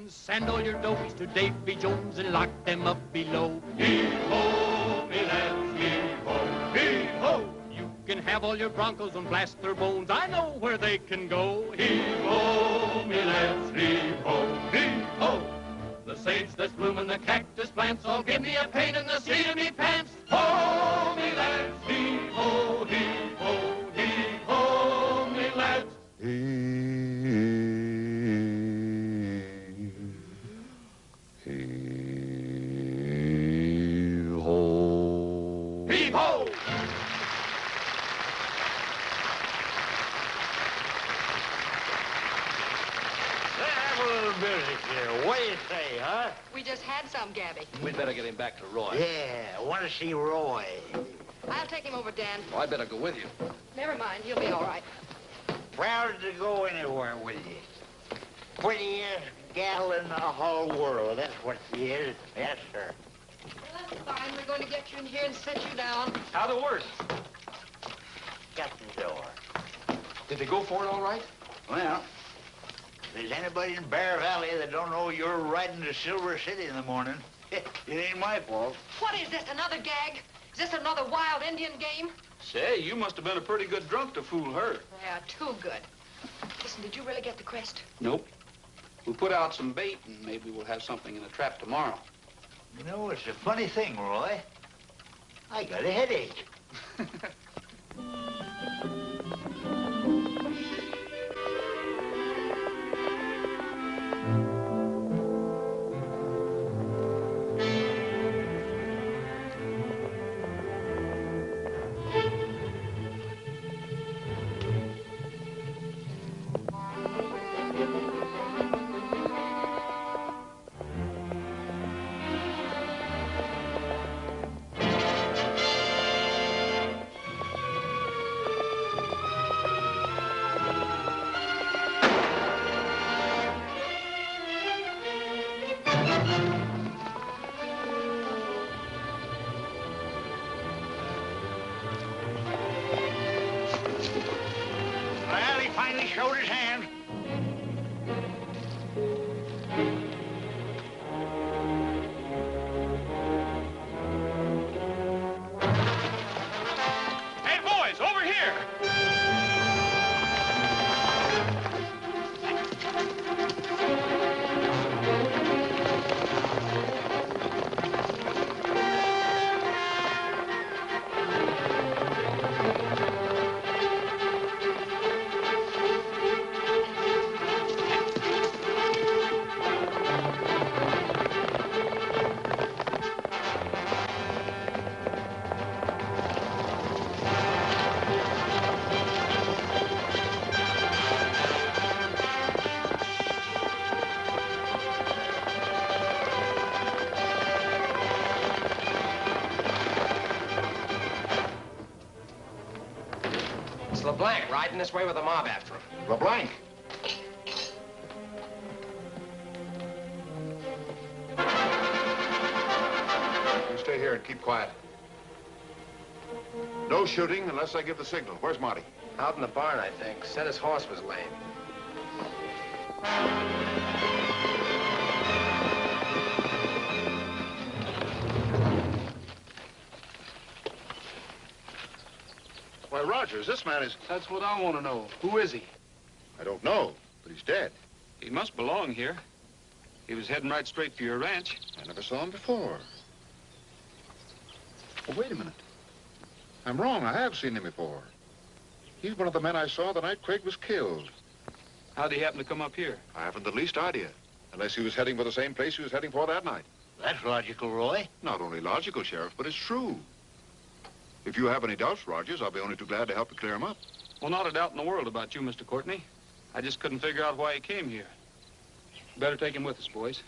S1: and send all your doughies to Davy Jones and lock them up below. Heave-ho, me lads, heave-ho, heave-ho. You can have all your broncos and blast their bones. I know where they can go. Heave-ho, me lads, heave-ho, heave-ho. The sage that's blooming, the cactus plants all give me a pain in the seat of me pants. Ho, me lads, heave-ho, heave-ho, heave-ho, me lads.
S15: Heave-ho.
S1: Heave-ho!
S5: What do you say, huh?
S9: We just had some, Gabby.
S14: We'd better get him back to Roy.
S5: Yeah, I want to see Roy.
S9: I'll take him over, Dan.
S14: Oh, I'd better go with you.
S9: Never mind, he'll be all right.
S5: Proud to go anywhere with you. Prettiest gal in the whole world, that's what she is. Yes, sir.
S9: Well, that's fine. We're going to get you in here and set you down.
S14: How the worst?
S5: Got the door.
S14: Did they go for it all right?
S5: Well, if there's anybody in Bear Valley that don't know you're riding to Silver City in the morning, it ain't my fault.
S9: What is this, another gag? Is this another wild Indian game?
S2: Say, you must have been a pretty good drunk to fool her.
S9: Yeah, too good. Listen, did you really get the crest?
S2: Nope. We'll put out some bait, and maybe we'll have something in the trap tomorrow.
S5: You know, it's a funny thing, Roy. I got a headache. Showed his hand.
S4: Hey, boys, over here!
S13: It's LeBlanc riding this way with a mob after him.
S8: LeBlanc. You stay here and keep quiet. No shooting unless I give the signal. Where's Marty?
S13: Out in the barn, I think. Said his horse was lame.
S11: Why, Rogers, this man is...
S2: That's what I want to know. Who is he?
S11: I don't know, but he's dead.
S2: He must belong here. He was heading right straight for your ranch.
S11: I never saw him before. Oh, wait a minute. I'm wrong. I have seen him before. He's one of the men I saw the night Craig was killed.
S2: How'd he happen to come up here?
S11: I haven't the least idea. Unless he was heading for the same place he was heading for that night.
S5: That's logical, Roy.
S11: Not only logical, Sheriff, but it's true. If you have any doubts, Rogers, I'll be only too glad to help you clear them up.
S2: Well, not a doubt in the world about you, Mr. Courtney. I just couldn't figure out why he came here. Better take him with us, boys.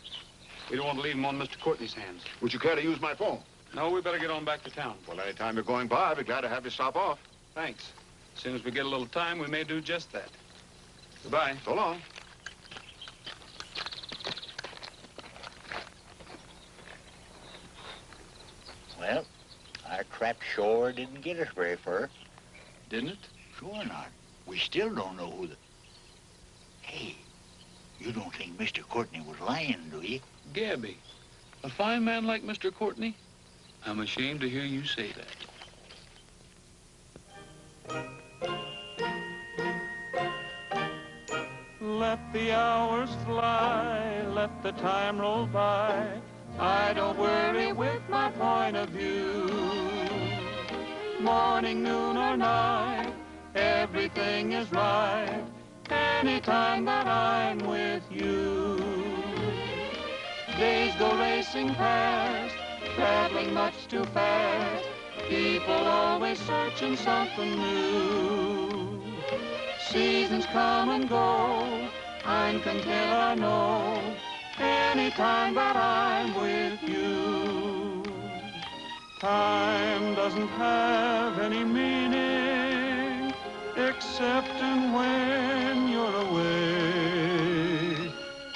S2: We don't want to leave him on Mr. Courtney's hands.
S11: Would you care to use my phone?
S2: No, we better get on back to town.
S11: Well, any time you're going by, I'd be glad to have you stop off.
S2: Thanks. As soon as we get a little time, we may do just that. Goodbye.
S11: So long.
S5: Well, our trap sure didn't get us very far.
S2: Didn't it?
S5: Sure not. We still don't know who the... Hey, You don't think Mr. Courtney was lying, do you?
S2: Gabby, a fine man like Mr. Courtney? I'm ashamed to hear you say that.
S1: Let the hours fly, let the time roll by. I don't worry with my point of view. Morning, noon, or night, everything is right. Anytime that I'm with you. Days go racing past, traveling much too fast. People always searching something new. Seasons come and go, I'm content, I know, anytime that I'm with you. Time doesn't have any meaning, except in when you're away.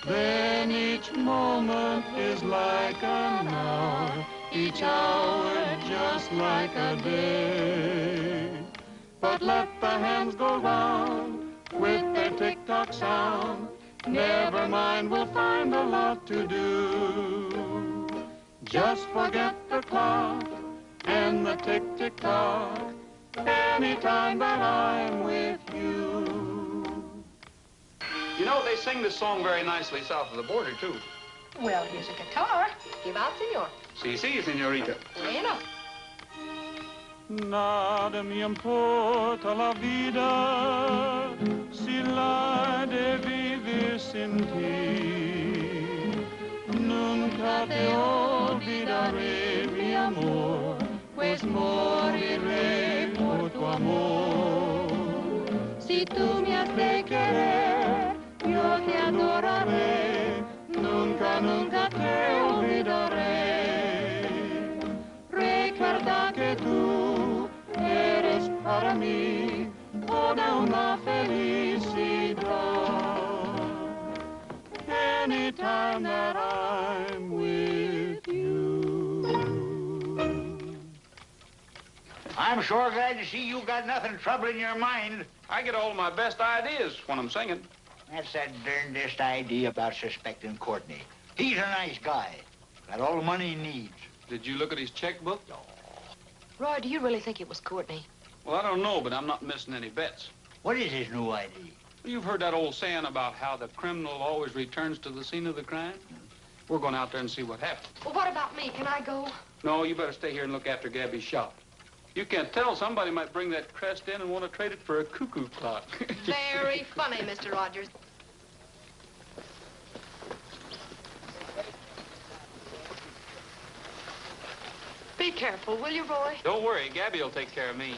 S1: Then each moment is like an hour, each hour just like a day. But let the hands go round with their tick-tock sound. Never mind, we'll find a lot to do. Just forget the clock and the tick-tick-tock anytime that I'm with you.
S2: You know, they sing this song very nicely south of the border, too.
S9: Well, here's a guitar. Give out, senor.
S2: Si, señorita.
S9: Bueno.
S1: Nada me importa la vida si la he de vivir sin ti. Nunca te olvidaré, mi amor, pues moriré por tu amor. Si tú me has de querer, yo te adoraré, nunca, nunca te olvidaré. Recuerda que tú eres para mí toda una felicidad. Anytime that I'm with you.
S5: I'm sure glad to see you got nothing troubling your mind.
S2: I get all my best ideas when I'm singing.
S5: That's that darndest idea about suspecting Courtney. He's a nice guy. Got all the money he needs.
S2: Did you look at his checkbook? No.
S9: Roy, do you really think it was Courtney?
S2: Well, I don't know, but I'm not missing any bets.
S5: What is his new idea?
S2: You've heard that old saying about how the criminal always returns to the scene of the crime? We're going out there and see what happened.
S9: Well, what about me? Can I go?
S2: No, you better stay here and look after Gabby's shop. You can't tell. Somebody might bring that crest in and want to trade it for a cuckoo clock.
S9: Very funny, Mr. Rogers. Be careful, will you, Roy?
S2: Don't worry. Gabby will take care of me.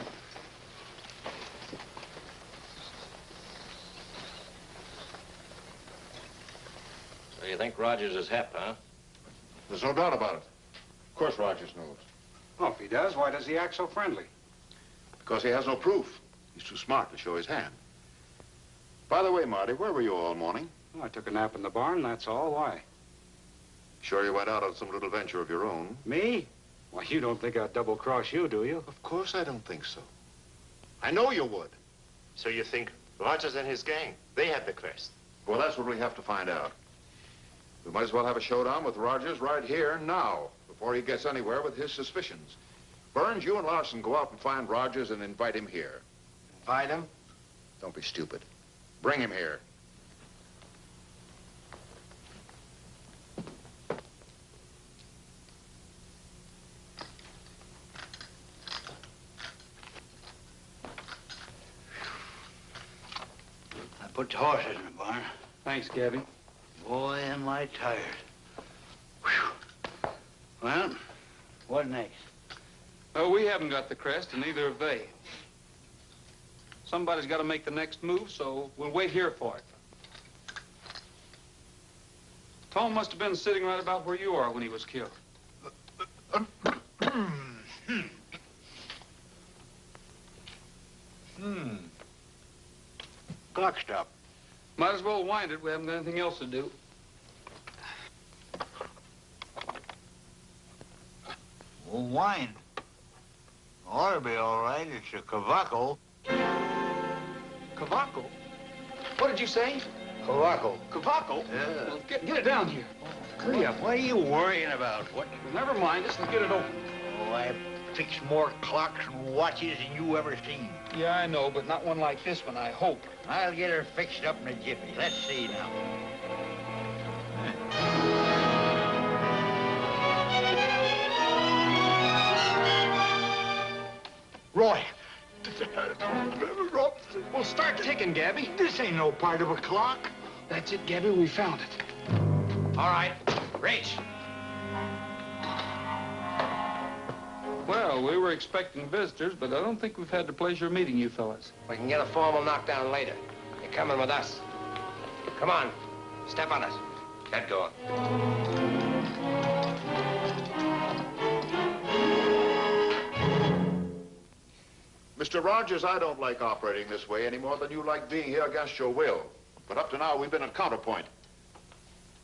S10: So you think Rogers is hep, huh?
S11: There's no doubt about it. Of course Rogers knows.
S12: Well, if he does, why does he act so friendly?
S11: Because he has no proof. He's too smart to show his hand. By the way, Marty, where were you all morning?
S12: Well, I took a nap in the barn, that's all. Why?
S11: Sure you went out on some little venture of your own?
S12: Me? Well, you don't think I'd double-cross you, do you?
S11: Of course I don't think so. I know you would.
S13: So you think Rogers and his gang, they had the crest?
S11: Well, that's what we have to find out. We might as well have a showdown with Rogers right here now, before he gets anywhere with his suspicions. Burns, you and Larson go out and find Rogers and invite him here.
S5: Invite him?
S11: Don't be stupid. Bring him here.
S5: I put the horses in the barn.
S2: Thanks, Gabby.
S5: Boy, am I tired. Whew. Well, what next?
S2: Well, we haven't got the crest, and neither have they. Somebody's got to make the next move, so we'll wait here for it. Tom must have been sitting right about where you are when he was killed.
S5: Clock stop.
S2: Might as well wind it. We haven't got anything else to do.
S5: Oh, wine. Ought to be all right. It's a cavaco.
S2: Cavaco? What did you say?
S5: Cavaco.
S2: Cavaco?
S5: Yeah.
S2: Well, get it down here.
S5: Hurry up. What are you worrying about?
S2: Well, never mind. Let's get it open.
S5: Oh, I fixed more clocks and watches than you ever seen.
S2: Yeah, I know, but not one like this one, I hope.
S5: I'll get her fixed up in a jiffy. Let's see now. Roy.
S2: Well, start ticking, Gabby.
S5: This ain't no part of a clock.
S2: That's it, Gabby. We found it.
S10: All right, reach.
S2: Well, we were expecting visitors, but I don't think we've had the pleasure of meeting you fellas.
S10: We can get a formal knockdown later. You're coming with us. Come on, step on it. Get going.
S11: Mr. Rogers, I don't like operating this way any more than you like being here against your will. But up to now, we've been at counterpoint.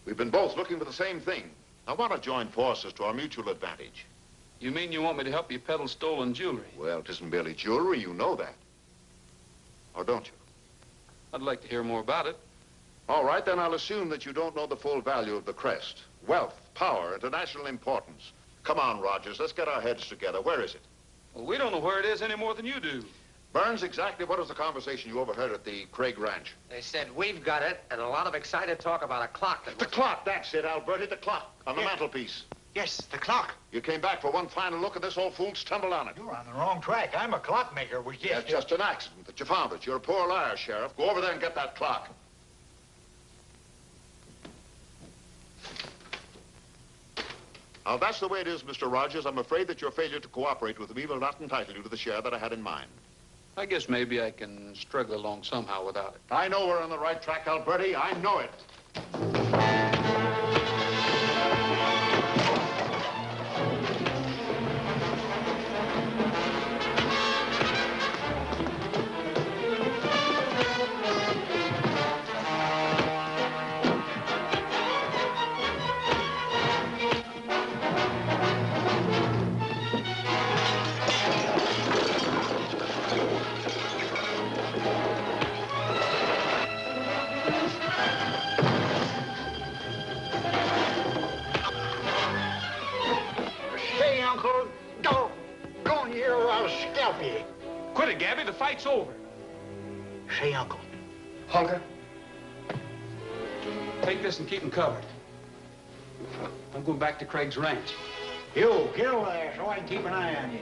S11: We've been both looking for the same thing. I want to join forces to our mutual advantage.
S2: You mean you want me to help you peddle stolen jewelry?
S11: Well, it isn't merely jewelry, you know that. Or don't you?
S2: I'd like to hear more about it.
S11: All right, then I'll assume that you don't know the full value of the crest. Wealth, power, international importance. Come on, Rogers, let's get our heads together. Where is it?
S2: Well, we don't know where it is any more than you do.
S11: Burns, exactly what was the conversation you overheard at the Craig Ranch?
S10: They said, we've got it, and a lot of excited talk about a clock that
S11: The clock, that's it, Alberti, the clock on the mantelpiece.
S5: Yes, the clock.
S11: You came back for one final look, and this old fool stumbled on it.
S5: You're on the wrong track. I'm a clockmaker. We just...
S11: That's just an accident that you found it. You're a poor liar, Sheriff. Go over there and get that clock. Now, that's the way it is, Mr. Rogers. I'm afraid that your failure to cooperate with me will not entitle you to the share that I had in mind.
S2: I guess maybe I can struggle along somehow without it.
S11: I know we're on the right track, Alberti. I know it.
S2: Quit it, Gabby. The fight's over.
S5: Say, Uncle.
S2: Hunker. Take this and keep him covered. I'm going back to Craig's ranch.
S5: You, get over there so I can keep an eye on you.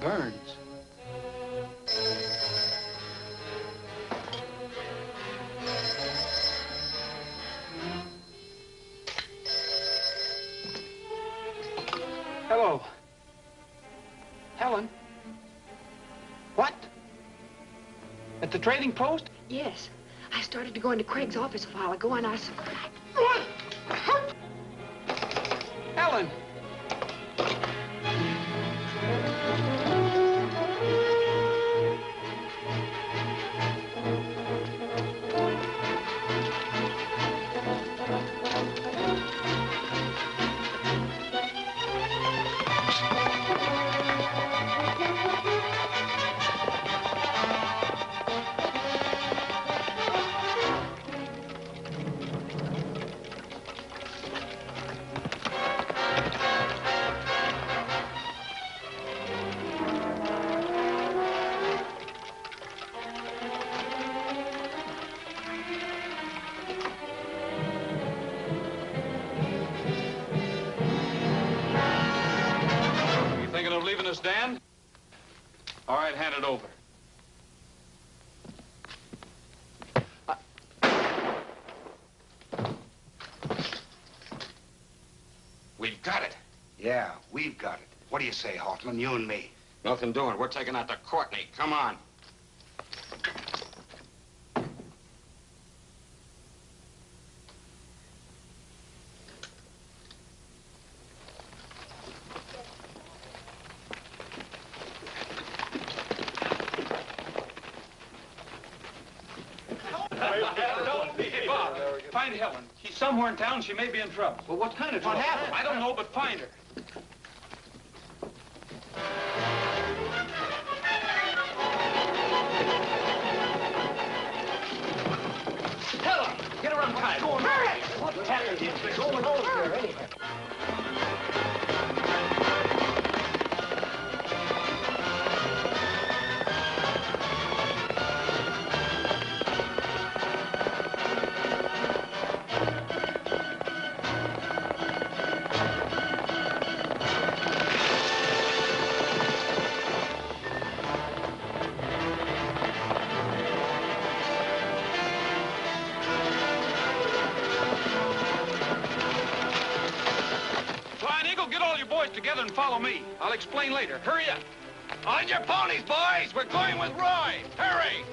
S2: Burns. Hello. Helen? What? At the trading post?
S9: Yes. I started to go into Craig's office a while ago, and I saw...
S2: Helen! Leaving us, Dan? All right, hand it over.
S12: Yeah, we've got it. What do you say, Hoffman, you and me?
S3: Nothing doing. We're taking out to Courtney. Come on.
S14: Hey, Bob, find Helen. She's somewhere in town. She may be in trouble.
S10: Well, what kind of trouble?
S14: What happened? I don't know, but find her.
S10: Helen, get her untied. Hurry! What's happened here? What's going on here, anyway?
S14: Together and follow me. I'll explain later. Hurry up.
S13: On your ponies, boys! We're going with Roy! Hurry!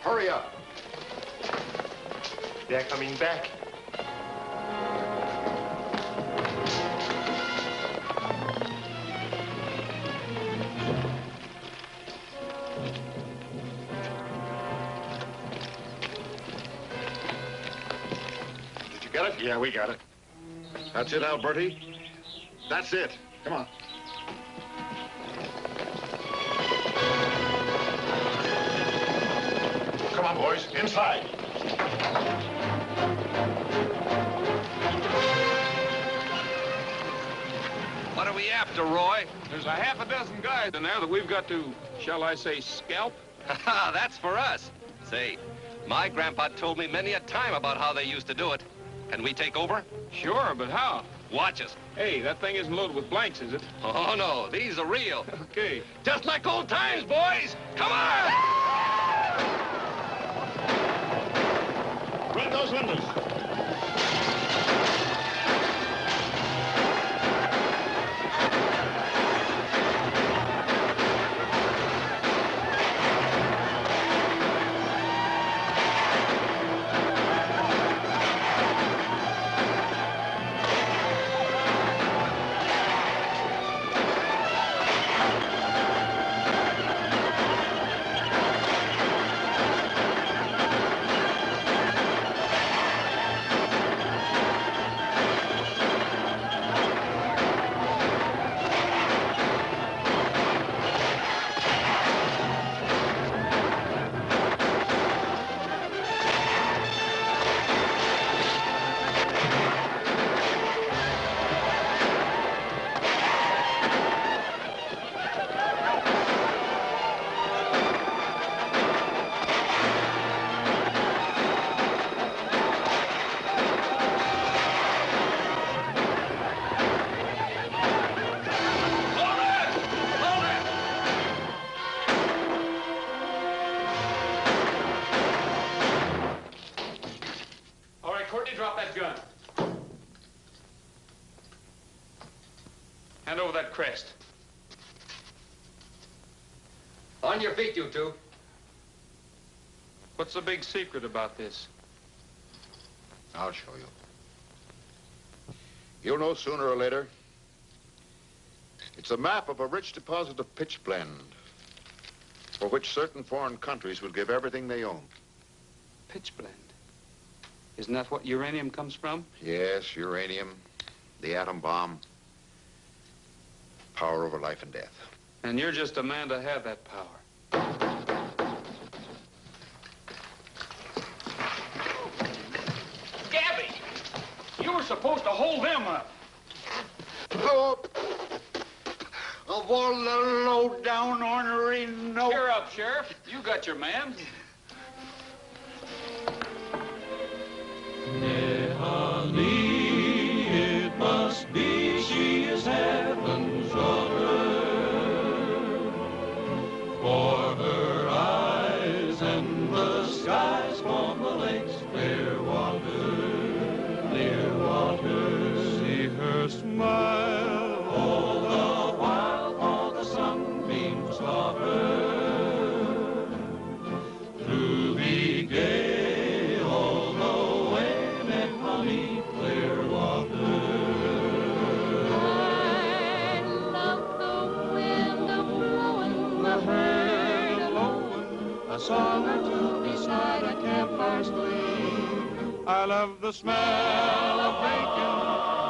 S11: Hurry up.
S10: They're coming back.
S11: Did you get it?
S8: Yeah, we got it.
S11: That's it, Alberti. That's it. Come on.
S8: Come on, boys, inside.
S13: What are we after, Roy?
S14: There's a half a dozen guys in there that we've got to, shall I say, scalp.
S13: Ha, that's for us. Say, my grandpa told me many a time about how they used to do it. Can we take over?
S14: Sure, but how?
S13: Watch us.
S14: Hey, that thing isn't loaded with blanks, is it?
S13: Oh, no, these are real.
S14: Okay.
S13: Just like old times, boys. Come on!
S8: Run those windows.
S14: Courtney, drop that gun. Hand over that crest.
S13: On your feet, you two.
S14: What's the big secret about this?
S11: I'll show you. You'll know sooner or later. It's a map of a rich deposit of pitchblende, for which certain foreign countries will give everything they own.
S2: Pitchblende? Isn't that what uranium comes from?
S11: Yes, uranium, the atom bomb, power over life and death.
S2: And you're just a man to have that power.
S4: Gabby! You were supposed to hold them up.
S5: Oh, of all the low-down, ornery, no...
S4: Cheer up, Sheriff. You got your man.
S1: Honey, it must be she is heaven's daughter. For her eyes and the skies form the lake's clear water. See her smile all the while, for the sunbeams love her. To be gay all the way, met honey, clear water.
S6: I love the wind a-blowing, the herd a-lowing,
S1: A song or two beside a campfire's gleam. I love the smell of bacon,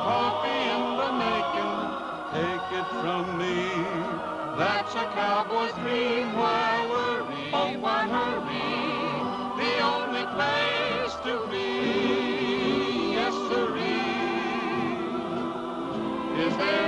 S1: coffee in the making. Take it from me, that's a cowboy's dream. Why worry, why hurry? The only place to be, yes sirree, is there